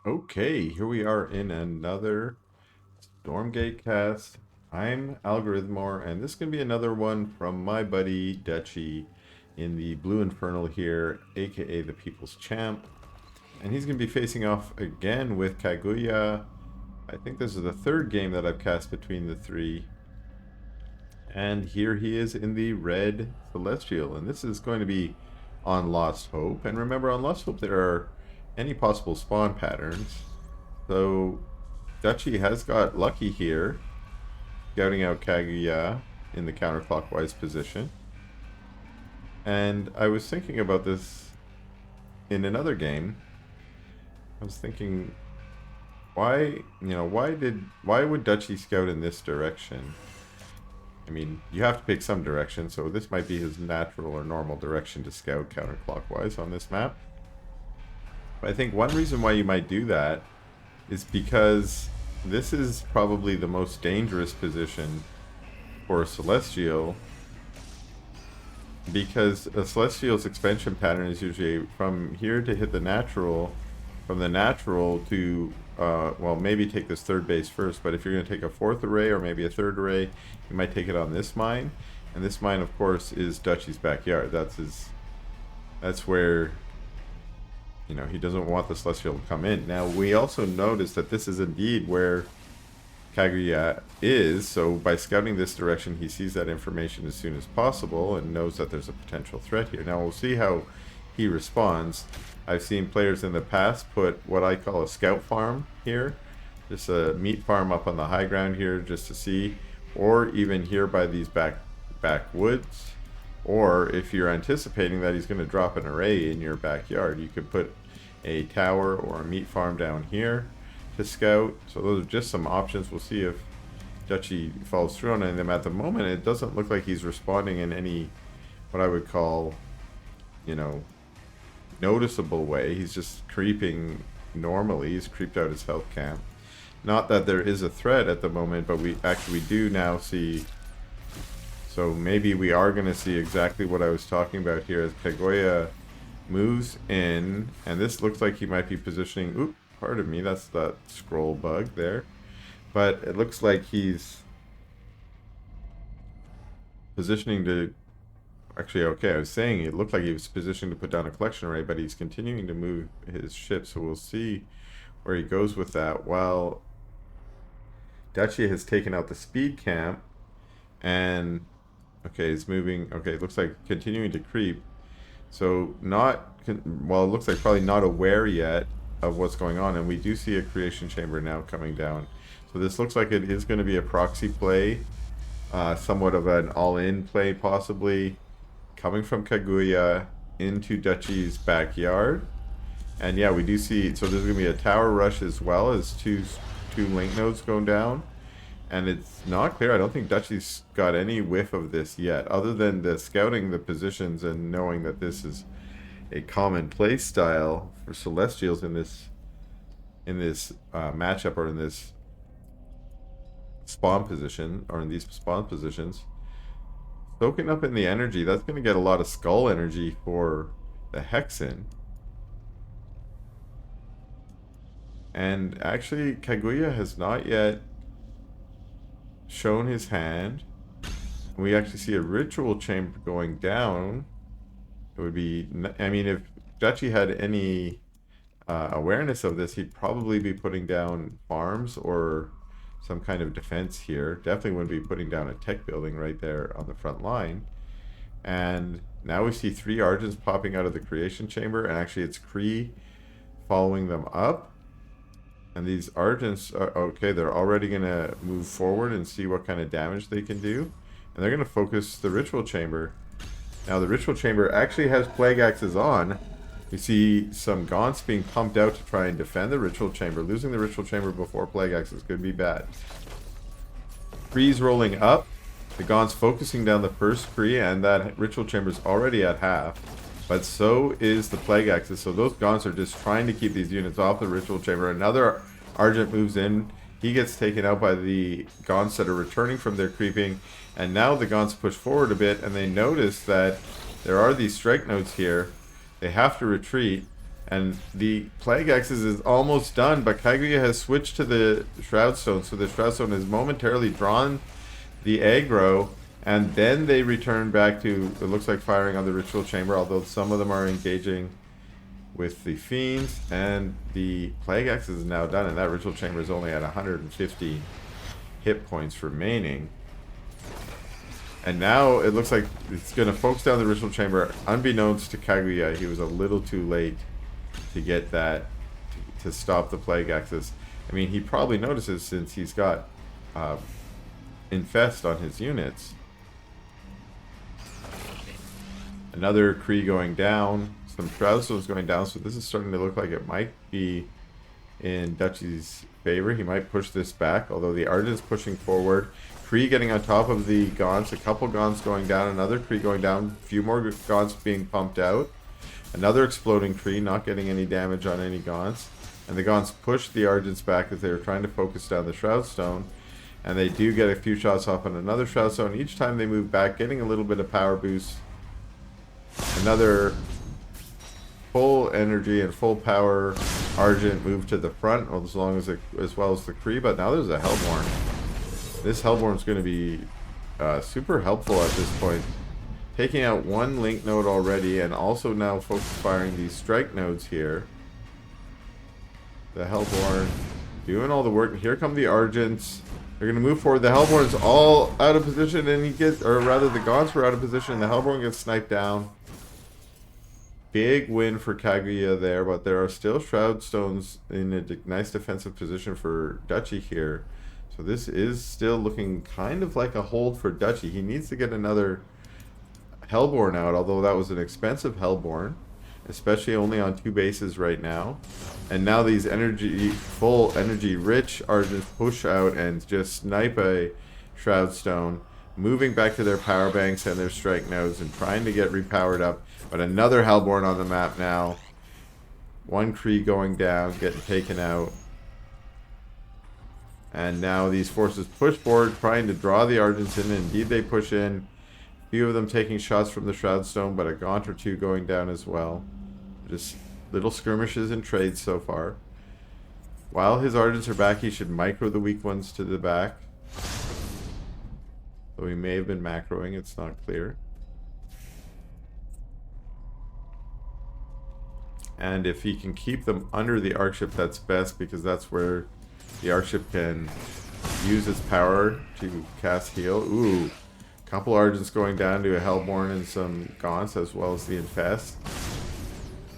Okay, here we are in another Stormgate cast. I'm Algorithmor, and this is going to be another one from my buddy Dutchy in the Blue Infernal here, aka the People's Champ. And he's going to be facing off again with Kaguya. I think this is the third game that I've cast between the three. And here he is in the red Celestial, and this is going to be on Lost Hope. And remember, on Lost Hope, there are any possible spawn patterns. So Dutchy has got lucky here, scouting out Kaguya in the counterclockwise position. And I was thinking about this in another game. I was thinking, why would Dutchy scout in this direction? I mean, you have to pick some direction, so this might be his natural or normal direction to scout counterclockwise on this map. But I think one reason why you might do that is because this is probably the most dangerous position for a Celestial, because a Celestial's expansion pattern is usually from here to hit the natural, from the natural to well, maybe take this third base first, but if you're going to take a fourth array or maybe a third array, you might take it on this mine. And this mine, of course, is Dutchy's backyard. That's where, he doesn't want the Celestial to come in. Now, we also notice that this is indeed where Kaguya is, so by scouting this direction, he sees that information as soon as possible and knows that there's a potential threat here. Now, we'll see how he responds. I've seen players in the past put what I call a scout farm here, just a meat farm up on the high ground here just to see, or even here by these backwoods, or if you're anticipating that he's going to drop an array in your backyard, you could put a tower or a meat farm down here to scout. So those are just some options. We'll see if Dutchy follows through on any of them. At the moment, it doesn't look like he's responding in any, what I would call, noticeable way. He's just creeping normally. He's creeped out his health camp. Not that there is a threat at the moment, but we do now see. So maybe we are going to see exactly what I was talking about here as Kaguya moves in, and this looks like he might be positioning. Oop, pardon me, that's that scroll bug there. But it looks like he's positioning to. Actually, okay, I was saying it looked like he was positioned to put down a collection array, but he's continuing to move his ship, so we'll see where he goes with that. While Dutchy has taken out the speed camp, and okay, he's moving. Okay, it looks like continuing to creep. So well, it looks like probably not aware yet of what's going on, and we do see a creation chamber now coming down. So this looks like it is going to be a proxy play, somewhat of an all-in play possibly, coming from Kaguya into Dutchy's backyard. And yeah, we do see, so there's going to be a tower rush as well as two link nodes going down. And it's not clear, I don't think Dutchy's got any whiff of this yet, other than the scouting the positions and knowing that this is a common play style for Celestials in this matchup, or in this spawn position, or in these spawn positions. Soaking up in the energy, that's going to get a lot of skull energy for the Hexen. And actually, Kaguya has not yet shown his hand. We actually see a ritual chamber going down. It would be, I mean, if Dutchy had any awareness of this, he'd probably be putting down farms or some kind of defense here. Definitely wouldn't be putting down a tech building right there on the front line. And now we see 3 Argents popping out of the creation chamber, and actually it's Kree following them up. And these Argents are okay, they're already gonna move forward and see what kind of damage they can do. And they're gonna focus the ritual chamber. Now the ritual chamber actually has plague axes on. We see some gaunts being pumped out to try and defend the ritual chamber. Losing the ritual chamber before plague axes could be bad. Kree's rolling up. The gaunts focusing down the first Kree, and that ritual chamber is already at half. But so is the plague axes. So those gaunts are just trying to keep these units off the ritual chamber. Another Argent moves in. He gets taken out by the gaunts that are returning from their creeping. And now the gaunts push forward a bit, and they notice that there are these strike nodes here. They have to retreat, And the Plague Axes is almost done, but Kaguya has switched to the Shroud Stone, so the Shroud Stone has momentarily drawn the aggro, and then they return back to, it looks like, firing on the Ritual Chamber, although some of them are engaging with the Fiends, and the Plague Axe is now done, and that Ritual Chamber is only at 150 hit points remaining. And now it looks like it's going to focus down the Ritual Chamber. Unbeknownst to Kaguya, he was a little too late to get that, to stop the Plague Axis. I mean, he probably notices since he's got Infest on his units. Another Kree going down. Some Shroud Stones going down. So this is starting to look like it might be in Dutchy's favor. He might push this back, although the Argent's pushing forward. Kree getting on top of the Gaunts. A couple Gaunts going down. Another Kree going down. A few more Gaunts being pumped out. Another exploding Kree, not getting any damage on any Gaunts. And the Gaunts push the Argents back as they were trying to focus down the Shroud Stone. And they do get a few shots off on another Shroud Stone. Each time they move back, getting a little bit of power boost. Another full energy and full power Argent move to the front, as well as the Kree. But now there's a Hellborn. This Hellborn's going to be super helpful at this point. Taking out one link node already, and also now focus firing these strike nodes here. The Hellborn doing all the work. Here come the Argents. They're going to move forward. The Hellborn's all out of position, and he gets, or rather the Gaunts were out of position, and the Hellborn gets sniped down. Big win for Kaguya there, but there are still Shroud Stones in a nice defensive position for Dutchy here. So this is still looking kind of like a hold for Dutchy. He needs to get another Hellborn out, although that was an expensive Hellborn, especially only on 2 bases right now. And now these full energy rich Argents push out and just snipe a Shroud Stone, moving back to their power banks and their strike nodes and trying to get repowered up. But another Hellborn on the map now. One Kree going down, getting taken out. And now these forces push forward, trying to draw the Argents in. Indeed, they push in. A few of them taking shots from the Shroud Stone, but a Gaunt or two going down as well. Just little skirmishes and trades so far. While his Argents are back, he should micro the weak ones to the back. Though he may have been macroing, it's not clear. And if he can keep them under the Arc Ship, that's best, because that's where the Arc Ship can use its power to cast heal. Ooh, couple Argents going down to a Hellborn and some Gaunts, as well as the Infest.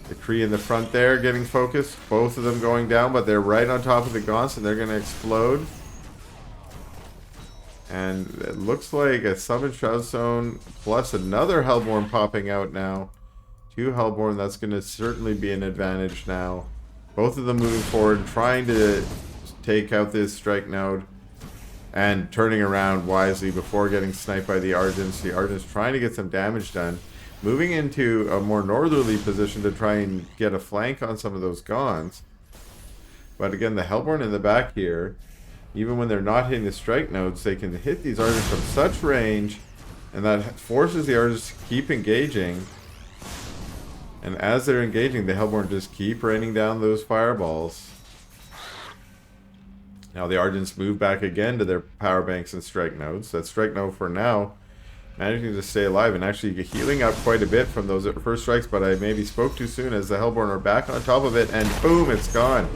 The Kree in the front there getting focused. Both of them going down, but they're right on top of the Gaunts, and they're going to explode. And it looks like a Summon Shroud Stone plus another Hellborn popping out now. 2 Hellborn, that's going to certainly be an advantage now. Both of them moving forward, trying to take out this strike node. And turning around wisely before getting sniped by the Argents. The Argents trying to get some damage done. Moving into a more northerly position to try and get a flank on some of those Gaunts. But again, the Hellborn in the back here, even when they're not hitting the strike nodes, they can hit these Argents from such range, and that forces the Argents to keep engaging. And as they're engaging, the Hellborn just keep raining down those fireballs. Now the Argents move back again to their power banks and strike nodes. That strike node for now managing to stay alive and actually healing up quite a bit from those first strikes, but I maybe spoke too soon as the Hellborn are back on top of it, and boom, it's gone.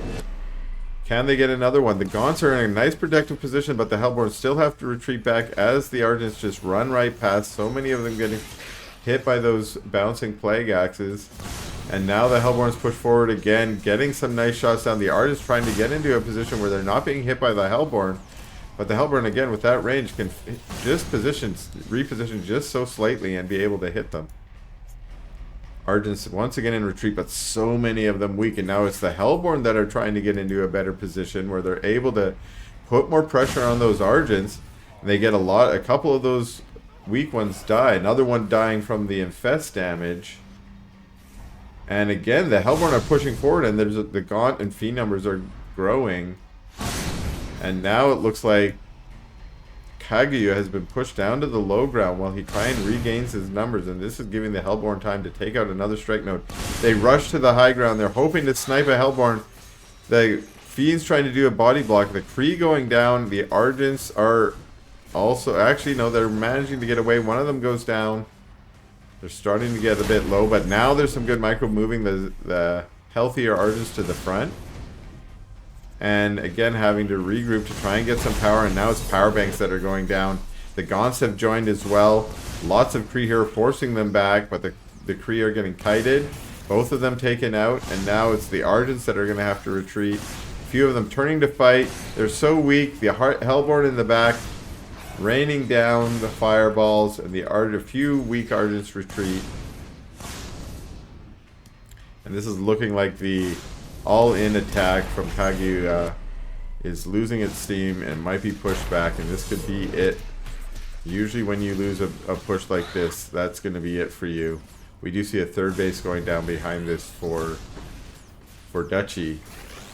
Can they get another one? The Gaunts are in a nice protective position, but the Hellborn still have to retreat back as the Argents just run right past. So many of them getting hit by those bouncing Plague Axes. And now the Hellborns push forward again, getting some nice shots down. The Argents trying to get into a position where they're not being hit by the Hellborn. But the Hellborn, again, with that range, can just reposition just so slightly and be able to hit them. Argents once again in retreat, but so many of them weak. And now it's the Hellborn that are trying to get into a better position where they're able to put more pressure on those Argents. And they get a couple of those weak ones die. Another one dying from the Infest damage. And again, the Hellborn are pushing forward, and the Gaunt and Fiend numbers are growing. And now it looks like Kaguya has been pushed down to the low ground while he tries and regains his numbers, and this is giving the Hellborn time to take out another strike node. They rush to the high ground. They're hoping to snipe a Hellborn. The Fiend's trying to do a body block. The Kree going down. The Argents are also... Actually, no, they're managing to get away. One of them goes down. They're starting to get a bit low, but now there's some good micro moving the healthier Argents to the front. And again, having to regroup to try and get some power. And now it's power banks that are going down. The Gaunts have joined as well. Lots of Kree here forcing them back, but the Kree are getting kited. Both of them taken out. And now it's the Argents that are going to have to retreat. A few of them turning to fight. They're so weak. The Hellborn in the back raining down the fireballs. And a few weak Argents retreat. And this is looking like the all-in attack from Kaguya is losing its steam and might be pushed back, and this could be it. Usually when you lose a push like this, that's going to be it for you. We do see a third base going down behind this for Dutchy.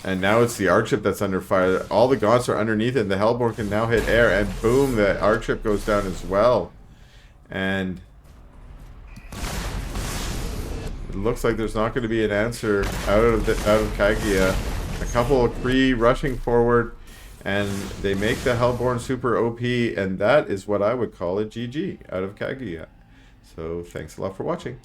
And now it's the Arc ship that's under fire. All the Gaunts are underneath it, and the Hellborn can now hit air, and boom, the Arc ship goes down as well. And it looks like there's not going to be an answer out of Kaguya. A couple of Kree rushing forward, and they make the Hellborn super OP, and that is what I would call a GG out of Kaguya. So thanks a lot for watching.